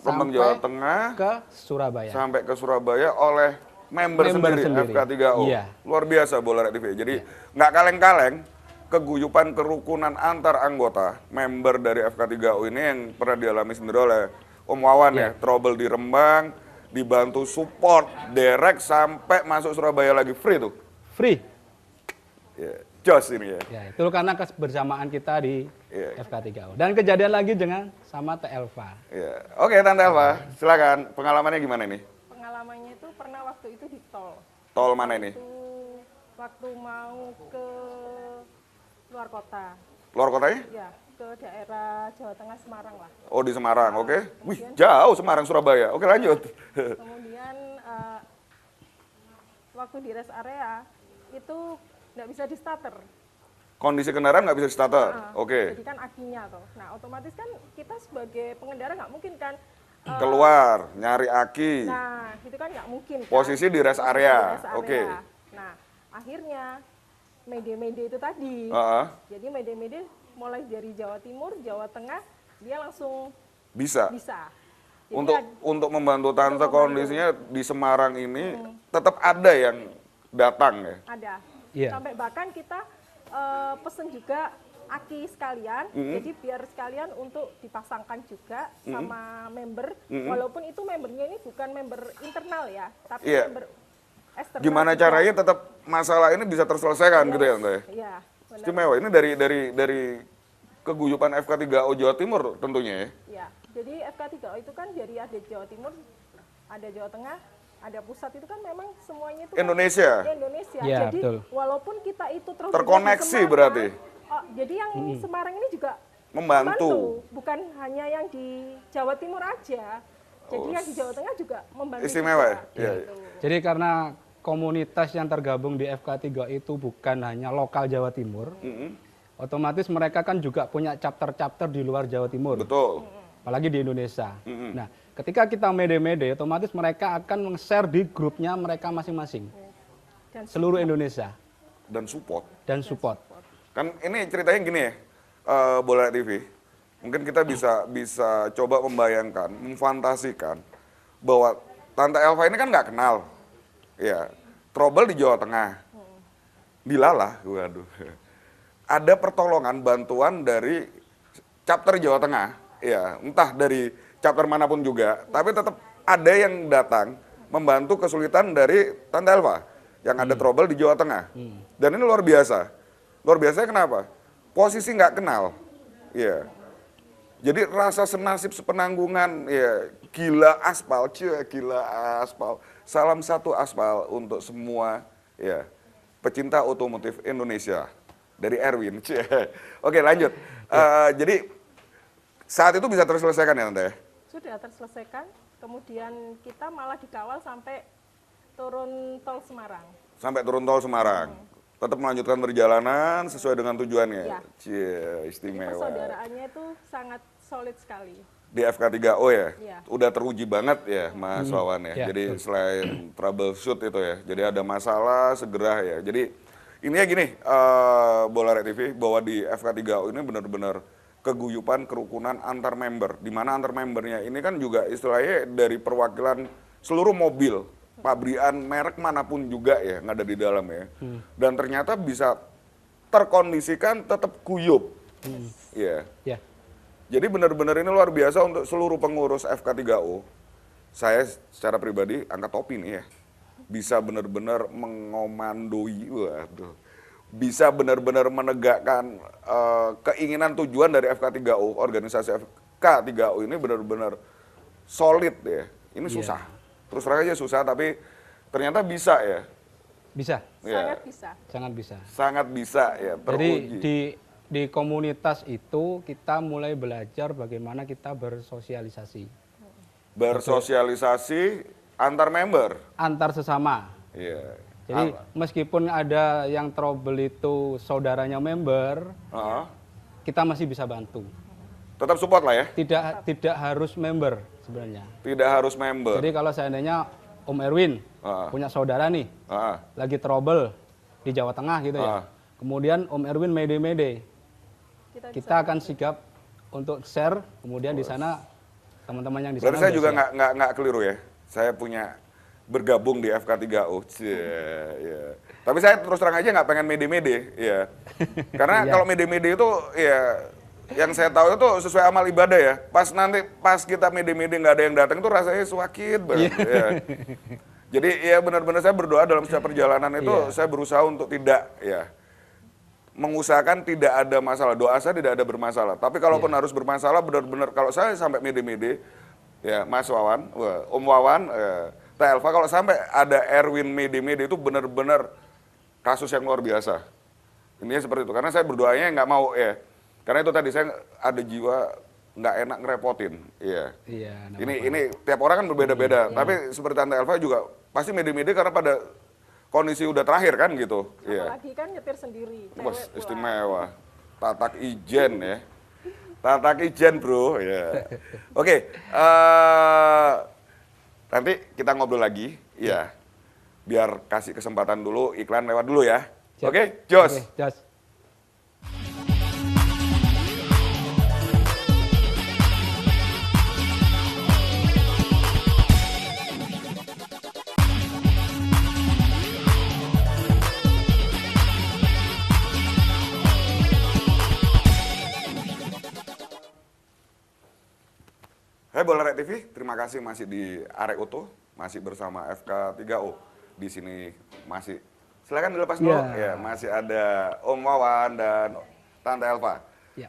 Rembang Jawa Tengah ke Surabaya. Sampai ke Surabaya oleh member sendiri. FK3O. Luar biasa Bola TV. Jadi nggak kaleng-kaleng. Keguyupan kerukunan antar anggota member dari FK3O ini yang pernah dialami sendiri oleh Om Wawan ya, trouble di Rembang, dibantu support direct sampai masuk Surabaya lagi free tuh. Free. Ya, jos ini ya. Ya, itu karena kebersamaan kita di FK3O. Dan kejadian lagi dengan sama Teh Elva. Ya. Oke, Tante Elva, silakan. Pengalamannya gimana ini? Pengalamannya itu pernah waktu itu di tol. Tol mana ini? Waktu mau ke luar kota. Luar kotanya? Ya, ke daerah Jawa Tengah, Semarang lah. Oh, di Semarang, oke. Wih, jauh Semarang, Surabaya. Oke, lanjut. Kemudian waktu di rest area, itu nggak bisa di starter. Kondisi kendaraan nggak bisa di starter? Oke. Jadi kan akinya tuh. Nah, otomatis kan kita sebagai pengendara nggak mungkin kan keluar, nyari aki. Nah, itu kan nggak mungkin. Kan? Posisi di rest area. Oke. Nah, akhirnya Mayday itu tadi. Jadi Mayday mulai dari Jawa Timur, Jawa Tengah, dia langsung bisa. Untuk membantu Tante kondisinya di Semarang ini tetap ada yang datang ya? Ada. Iya. Sampai bahkan kita pesen juga aki sekalian, jadi biar sekalian untuk dipasangkan juga sama member, walaupun itu membernya ini bukan member internal ya, tapi member eksternal. Gimana juga. caranya tetap masalah ini bisa terselesaikan gitu ya Tante? Iya. Istimewa, ini dari keguyupan FK3O Jawa Timur tentunya ya? Ya, jadi FK3O itu kan dari ada Jawa Timur, ada Jawa Tengah, ada pusat, itu kan memang semuanya itu Indonesia. kan Indonesia. Ya, Jadi betul. walaupun kita itu Terkoneksi berarti. Jadi yang Semarang ini juga Membantu. bukan hanya yang di Jawa Timur aja. Jadi yang di Jawa Tengah juga membantu. Istimewa ya? juga, Iya. gitu. Jadi karena komunitas yang tergabung di FK3 itu bukan hanya lokal Jawa Timur, otomatis mereka kan juga punya chapter-chapter di luar Jawa Timur. Betul. Apalagi di Indonesia. Nah, ketika kita mede-mede, otomatis mereka akan nge-share di grupnya mereka masing-masing. Dan Seluruh Indonesia. Dan support. Dan support. Kan ini ceritanya gini ya, Bola TV. Mungkin kita bisa coba membayangkan, memfantasikan bahwa Tante Elva ini kan nggak kenal. Ya, trouble di Jawa Tengah. Dilalah, waduh. Ada pertolongan, bantuan dari chapter Jawa Tengah. Ya, entah dari chapter manapun juga, tapi tetap ada yang datang membantu kesulitan dari Tante Elva yang ada trouble di Jawa Tengah. Dan ini luar biasa. Luar biasanya kenapa? Posisi nggak kenal. Ya. Jadi rasa senasib sepenanggungan, ya gila aspal, gila aspal. Salam satu aspal untuk semua ya pecinta otomotif Indonesia dari Erwin. Oke, lanjut. Jadi saat itu bisa terselesaikan ya Tante? sudah terselesaikan. Kemudian kita malah dikawal sampai turun tol Semarang. Sampai turun tol Semarang. Tetap melanjutkan perjalanan sesuai dengan tujuannya. Ya. Cie, Jadi istimewa. persaudaraannya itu sangat solid sekali. Di FK3O ya? Iya. Udah teruji banget ya Mas Wawan ya. Ya, Jadi betul. selain troubleshoot itu ya. Jadi ada masalah segera ya. Jadi intinya gini, Bola TV bahwa di FK3O ini benar-benar keguyupan kerukunan antar member. Di mana antar membernya ini kan juga istilahnya dari perwakilan seluruh mobil. Pabrikan merek manapun juga ya yang ada di dalam ya. Dan ternyata bisa terkondisikan tetap guyup. Ya. Ya. Jadi benar-benar ini luar biasa untuk seluruh pengurus FK3O. Saya secara pribadi angkat topi nih ya. Bisa benar-benar mengomandoi, waduh. Bisa benar-benar menegakkan keinginan tujuan dari FK3O, organisasi FK3O ini benar-benar solid ya. Ini susah. Terus terang aja susah, tapi ternyata bisa ya. Bisa. Ya. Sangat bisa. Sangat bisa. Sangat bisa ya, Jadi teruji. di komunitas itu kita mulai belajar bagaimana kita bersosialisasi. Bersosialisasi antar member. Antar sesama. Iya. Jadi meskipun ada yang trouble itu saudaranya member, kita masih bisa bantu. Tetap support lah ya. Tidak harus member sebenarnya. Tidak harus member. Jadi kalau seandainya Om Erwin punya saudara nih, lagi trouble di Jawa Tengah gitu ya. Kemudian Om Erwin mede-mede. Kita akan sigap untuk share, kemudian di sana teman-teman yang di sana. Berarti saya juga nggak keliru ya. Saya punya bergabung di FK3O. Yeah. Tapi saya terus terang aja nggak pengen mede-mede, ya. Karena kalau mede-mede itu ya yang saya tahu itu sesuai amal ibadah ya. Pas kita mede-mede nggak ada yang datang itu rasanya sakit banget. Ya. Jadi ya benar-benar saya berdoa dalam setiap perjalanan itu saya berusaha untuk tidak ya mengusahakan tidak ada masalah. Doa saya tidak ada bermasalah. Tapi kalaupun harus bermasalah benar-benar kalau saya sampai mede-mede ya Mas Wawan, Om Wawan, Teh Elva kalau sampai ada Erwin mede-mede itu benar-benar kasus yang luar biasa. Ini seperti itu karena saya berdoanya nggak mau ya. Karena itu tadi saya ada jiwa nggak enak ngerepotin, iya. Ini tiap orang kan berbeda-beda. Tapi seperti Tante Elva juga pasti mede-mede karena pada kondisi udah terakhir kan gitu. Apalagi kan nyetir sendiri. Wah, istimewa. Tatak ijen ya. Tatak ijen bro. Ya. Oke, nanti kita ngobrol lagi, ya. Biar kasih kesempatan dulu iklan lewat dulu ya. Oke, Jos. Jos. Bola Rek TV, terima kasih masih di Arek Utuh, masih bersama FK3O. Di sini masih, silakan dilepas dulu. Ya, masih ada Om Wawan dan Tante Elva. Ya.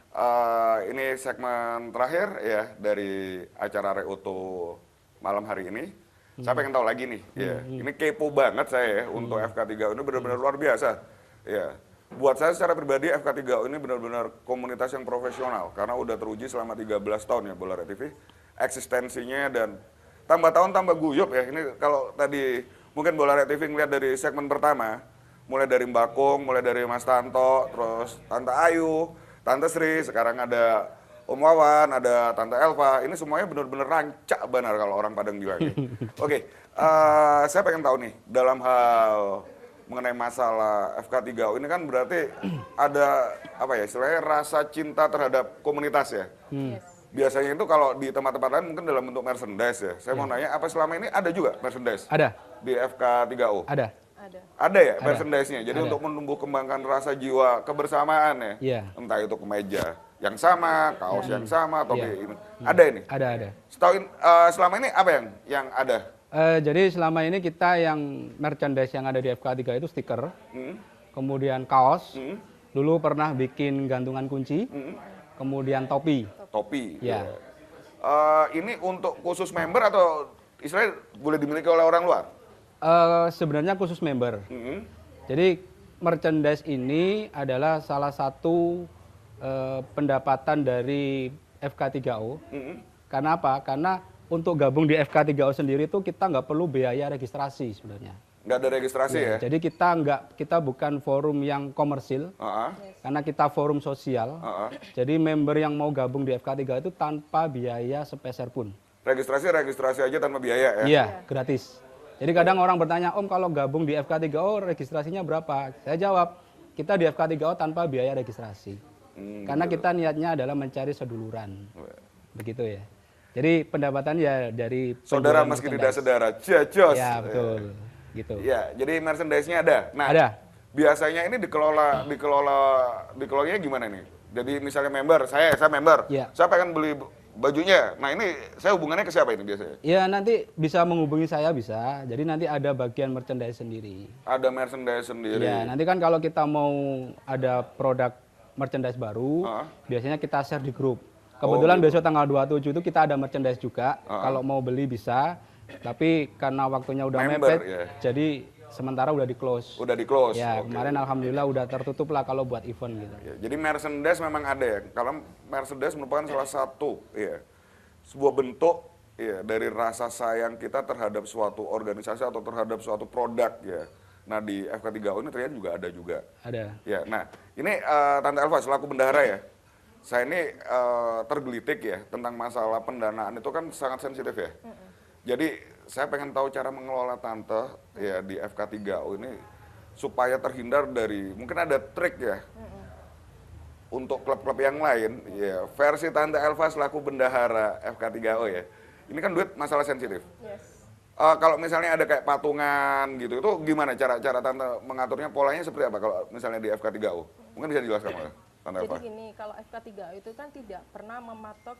Ini segmen terakhir ya dari acara Arek Utuh malam hari ini. Saya pengen tahu lagi nih, ya. Ini kepo banget saya ya untuk FK3O ini benar-benar luar biasa. Ya. Buat saya secara pribadi FK3O ini benar-benar komunitas yang profesional karena udah teruji selama 13 tahun ya Bola Rek TV. Eksistensinya dan tambah tahun tambah guyup ya. Ini kalau tadi mungkin Bola Rek TV ngeliat dari segmen pertama, mulai dari Mbak Kung, mulai dari Mas Tanto, terus Tante Ayu, Tante Sri, sekarang ada Om Wawan, ada Tante Elva. Ini semuanya benar-benar rancak benar kalau orang Padang bilangnya. Oke, saya pengen tahu nih dalam hal mengenai masalah FK3O ini kan berarti ada apa ya istilahnya rasa cinta terhadap komunitas ya. Biasanya itu kalau di tempat-tempat lain mungkin dalam bentuk merchandise ya. Saya mau nanya apa selama ini ada juga merchandise? Ada. Di FK3O? Ada. Ada ya merchandise-nya. Jadi untuk menumbuh kembangkan rasa jiwa kebersamaan ya. Iya. Entah itu kemeja yang sama, kaos yang sama atau ada ini. Ada. Setahu selama ini apa yang ada? Jadi selama ini kita yang merchandise yang ada di FK3 itu stiker, kemudian kaos, dulu pernah bikin gantungan kunci, kemudian topi. Topi. Ya. Ini untuk khusus member atau istilahnya boleh dimiliki oleh orang luar? Sebenarnya khusus member. Jadi merchandise ini adalah salah satu pendapatan dari FK3O. Karena apa? Karena untuk gabung di FK3O sendiri itu kita nggak perlu biaya registrasi sebenarnya. Nggak ada registrasi ya? Jadi kita bukan forum yang komersil, karena kita forum sosial. Jadi member yang mau gabung di FK3 itu tanpa biaya sepeser pun. Registrasi aja tanpa biaya ya? Iya, gratis. Jadi kadang orang bertanya, Om kalau gabung di FK3O registrasinya berapa? Saya jawab, kita di FK3O tanpa biaya registrasi. Karena kita niatnya adalah mencari seduluran. Begitu ya. Jadi pendapatan ya dari saudara meski tidak saudara, jajos. Ya betul, gitu. Ya, jadi merchandise-nya ada. Nah, ada. Biasanya ini dikelolanya gimana nih? Jadi misalnya member, saya member, saya pengen beli bajunya. Nah ini saya hubungannya ke siapa ini biasanya? Ya nanti bisa menghubungi saya bisa. Jadi nanti ada bagian merchandise sendiri. Ada merchandise sendiri. Ya nanti kan kalau kita mau ada produk merchandise baru, biasanya kita share di grup. Kebetulan besok tanggal 27 itu kita ada merchandise juga. Kalau mau beli bisa. Tapi karena waktunya udah mepet, jadi sementara udah di-close. Udah di-close. Ya, kemarin alhamdulillah udah tertutup lah kalau buat event gitu. Ya, jadi merchandise memang ada ya. Kalau merchandise merupakan salah satu sebuah bentuk dari rasa sayang kita terhadap suatu organisasi atau terhadap suatu produk ya. Nah, di FK3O ini ternyata juga ada juga. Ada. Ya, nah, ini Tante Elva selaku bendahara ya. Saya ini tergelitik ya tentang masalah pendanaan itu kan sangat sensitif ya. Jadi saya pengen tahu cara mengelola Tante ya di FK3O ini supaya terhindar dari mungkin ada trik ya untuk klub-klub yang lain ya versi Tante Elva selaku bendahara FK3O ya. Ini kan duit masalah sensitif. Kalau misalnya ada kayak patungan gitu itu gimana cara Tante mengaturnya, polanya seperti apa kalau misalnya di FK3O? Mungkin bisa dijelaskan oleh Tante Elva. Jadi gini, kalau FK3O itu kan tidak pernah mematok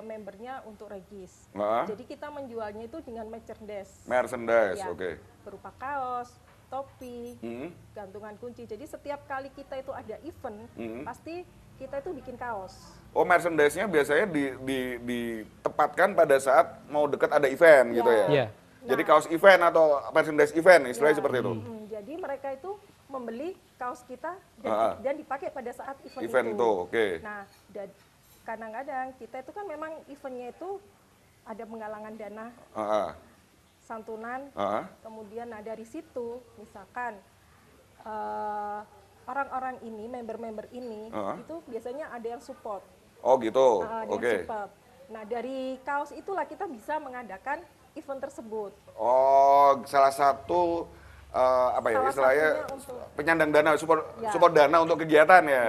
membernya untuk regis. Jadi kita menjualnya itu dengan merchandise. Merchandise, ya, oke. Berupa kaos, topi, gantungan kunci. Jadi setiap kali kita itu ada event, pasti kita itu bikin kaos. Oh, merchandise-nya biasanya ditempatkan pada saat mau dekat ada event gitu ya? Iya. Jadi kaos event atau merchandise event, istilahnya seperti itu? Jadi mereka itu membeli kaos kita dan dipakai pada saat event itu. Oke. Nah, kadang-kadang kita itu kan memang eventnya itu ada penggalangan dana, santunan, kemudian dari situ misalkan orang-orang ini, member-member ini, itu biasanya ada yang support. Oh gitu, oke. Nah dari kaos itulah kita bisa mengadakan event tersebut. Oh, salah satu apa ya istilahnya penyandang dana, support dana untuk kegiatan ya.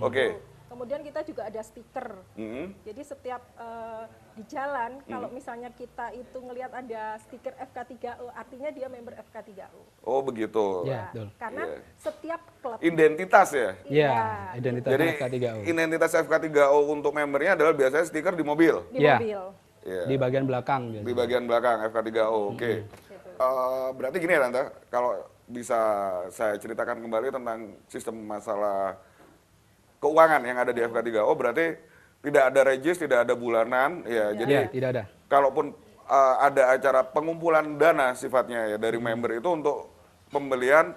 Oke. Kemudian kita juga ada stiker. Jadi setiap di jalan kalau misalnya kita itu ngelihat ada stiker FK3O, artinya dia member FK3O. Oh begitu. Ya, karena setiap klub. Identitas ya. Iya, identitas jadi, FK3O. Identitas FK3O untuk membernya adalah biasanya stiker di mobil. Di mobil. di bagian belakang. Di bagian belakang FK3O, oke. Berarti gini ya Tante, kalau bisa saya ceritakan kembali tentang sistem masalah keuangan yang ada di FK3O, berarti tidak ada regis, tidak ada bulanan, ya. Jadi tidak ada. Kalaupun ada acara pengumpulan dana sifatnya ya dari member itu untuk pembelian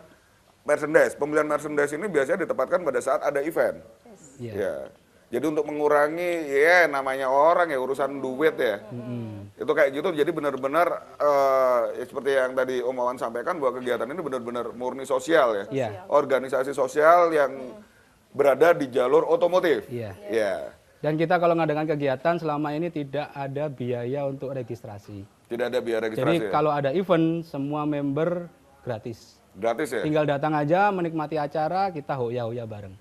merchandise. Pembelian merchandise ini biasanya ditempatkan pada saat ada event. Ya. Jadi untuk mengurangi ya namanya orang ya urusan duit ya. Itu kayak gitu. Jadi benar-benar ya seperti yang tadi Om Wawan sampaikan bahwa kegiatan ini benar-benar murni sosial ya. Organisasi sosial yang berada di jalur otomotif. Ya. Dan kita kalau ngadakan kegiatan selama ini tidak ada biaya untuk registrasi. Tidak ada biaya registrasi. Jadi ya? kalau ada event semua member gratis. Gratis ya? Tinggal datang aja menikmati acara, kita hoya-hoya bareng.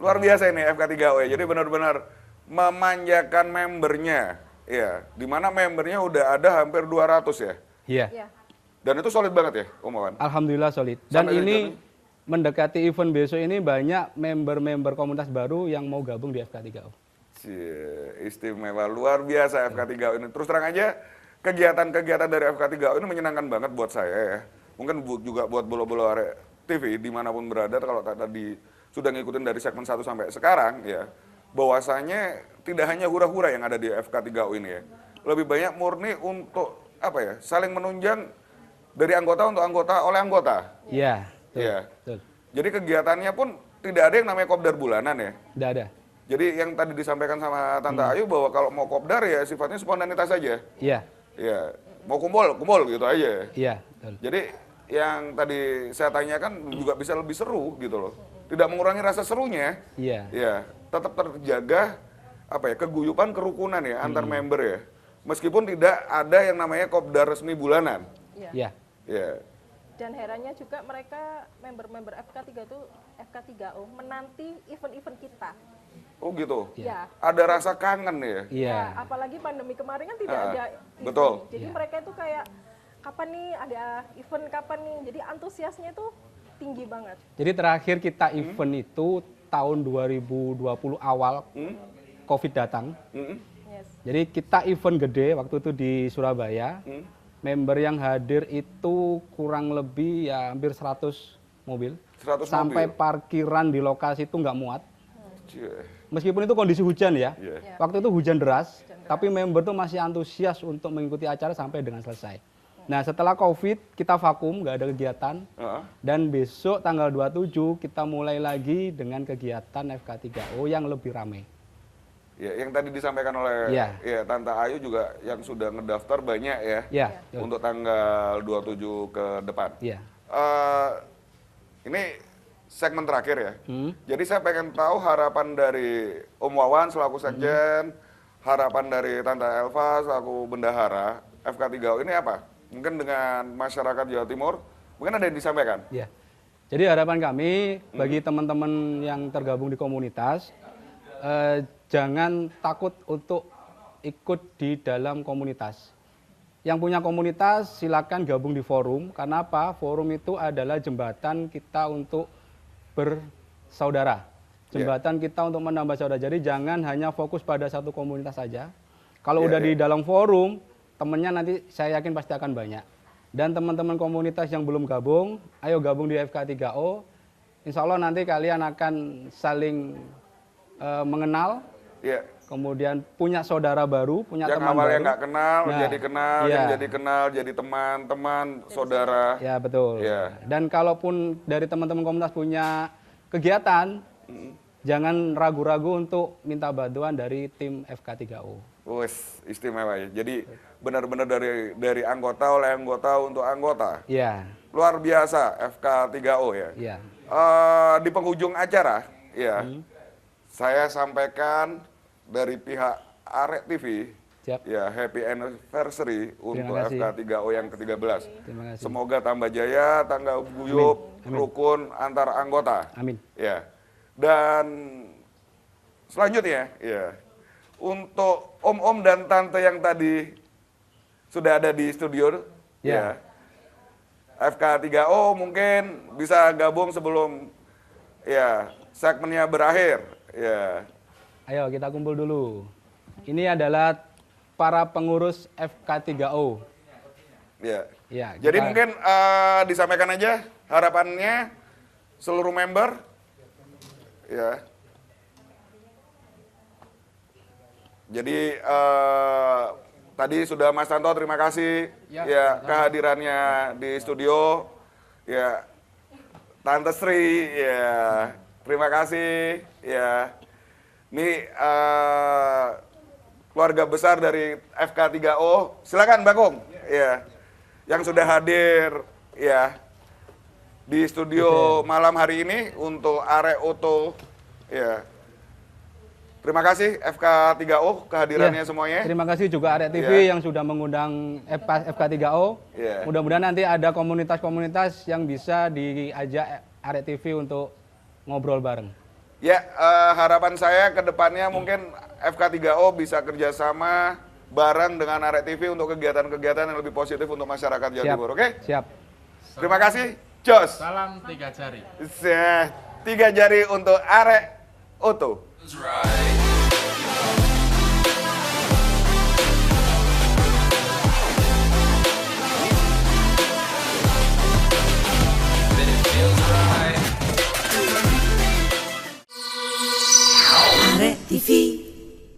Luar biasa ini FK3O ya. Jadi benar-benar memanjakan membernya. Ya, di mana membernya udah ada hampir 200 ya. Iya. Dan itu solid banget ya, Om Wawan. Alhamdulillah solid. Dan ini mendekati event besok ini banyak member-member komunitas baru yang mau gabung di FK3O. Istimewa, luar biasa FK3O ini. Terus terang aja, kegiatan-kegiatan dari FK3O ini menyenangkan banget buat saya ya. Mungkin juga buat bolo-bolo Arek TV dimanapun berada, kalau tadi sudah ngikutin dari segmen 1 sampai sekarang ya, bahwasanya tidak hanya hura-hura yang ada di FK3O ini ya. Lebih banyak murni untuk apa ya? Saling menunjang dari anggota untuk anggota oleh anggota. Iya. Iya. Jadi kegiatannya pun tidak ada yang namanya kopdar bulanan ya. Tidak ada. Jadi yang tadi disampaikan sama Tante Ayu bahwa kalau mau kopdar ya sifatnya spontanitas saja. Iya. Iya. Mau kumpul gitu aja. Iya. Jadi yang tadi saya tanyakan juga bisa lebih seru gitu loh. Tidak mengurangi rasa serunya. Iya. Ya, tetap terjaga apa ya, keguyupan, kerukunan ya antar member ya. Meskipun tidak ada yang namanya kopdar resmi bulanan. Iya. Ya. Dan herannya juga mereka member-member FK3O menanti event-event kita. Oh gitu. Ya. Ada rasa kangen ya. Iya. Apalagi pandemi kemarin kan tidak ada event. Betul. Jadi mereka itu kayak kapan nih ada event, kapan nih. Jadi antusiasnya itu tinggi banget. Jadi terakhir kita event itu tahun 2020 awal COVID datang. Yes. Jadi kita event gede waktu itu di Surabaya. Member yang hadir itu kurang lebih ya hampir 100 mobil. 100 sampai mobil. Parkiran di lokasi itu nggak muat. Meskipun itu kondisi hujan ya. Waktu itu hujan deras, tapi member tuh masih antusias untuk mengikuti acara sampai dengan selesai. Nah setelah COVID kita vakum, nggak ada kegiatan. Dan besok tanggal 27 kita mulai lagi dengan kegiatan FK3O yang lebih ramai. Ya, yang tadi disampaikan oleh ya Tante Ayu juga yang sudah ngedaftar banyak ya. Ya. Untuk tanggal 27 ke depan. Iya. Ini segmen terakhir ya. Jadi saya pengen tahu harapan dari Om Wawan selaku sekjen, harapan dari Tante Elva selaku bendahara FK3O ini apa? Mungkin dengan masyarakat Jawa Timur, mungkin ada yang disampaikan? Iya. Jadi harapan kami bagi teman-teman yang tergabung di komunitas, jangan takut untuk ikut di dalam komunitas. Yang punya komunitas silakan gabung di forum. Karena apa? Forum itu adalah jembatan kita untuk bersaudara. Jembatan kita untuk menambah saudara. Jadi jangan hanya fokus pada satu komunitas saja. Kalau udah di dalam forum, temennya nanti saya yakin pasti akan banyak. Dan teman-teman komunitas yang belum gabung, ayo gabung di FK3O. Insya Allah nanti kalian akan saling mengenal. Kemudian punya saudara baru, punya yang teman baru. Yang awalnya nggak kenal, jadi kenal, yang jadi kenal, jadi teman-teman, saudara. Ya betul. Dan kalaupun dari teman-teman komunitas punya kegiatan, jangan ragu-ragu untuk minta bantuan dari tim FK3O. Wes, istimewa ya. Jadi benar-benar dari anggota oleh anggota untuk anggota. Iya. Luar biasa FK3O ya. Iya. Di penghujung acara, ya, saya sampaikan dari pihak Arek TV, ya happy anniversary untuk FK3O yang ke-13. Semoga tambah jaya, tambah guyup, rukun antar anggota. Amin. Ya. Dan selanjutnya, ya, untuk om-om dan tante yang tadi sudah ada di studio, ya, FK3O mungkin bisa gabung sebelum ya segmennya berakhir. Ya. Ayo kita kumpul dulu. Ini adalah para pengurus FK3O. Ya. Ya, Jadi kita- mungkin disampaikan aja harapannya seluruh member. Ya. Jadi tadi sudah Mas Tanto, terima kasih ya kehadirannya di studio. Ya, Tante Sri, ya terima kasih. Ya, ini keluarga besar dari FK3O. Silakan Bakung. Ya, yang sudah hadir ya di studio malam hari ini untuk Arek Oto. Ya. Terima kasih FK3O kehadirannya semuanya. Terima kasih juga Arek TV yang sudah mengundang FK3O. Mudah-mudahan nanti ada komunitas-komunitas yang bisa diajak Arek TV untuk ngobrol bareng. Ya, harapan saya ke depannya mungkin FK3O bisa kerjasama bareng dengan Arek TV untuk kegiatan-kegiatan yang lebih positif untuk masyarakat Jawa Timur. Oke? Siap. Terima kasih. Jos. Salam 3 jari. 3 jari untuk Arek Oto. Right.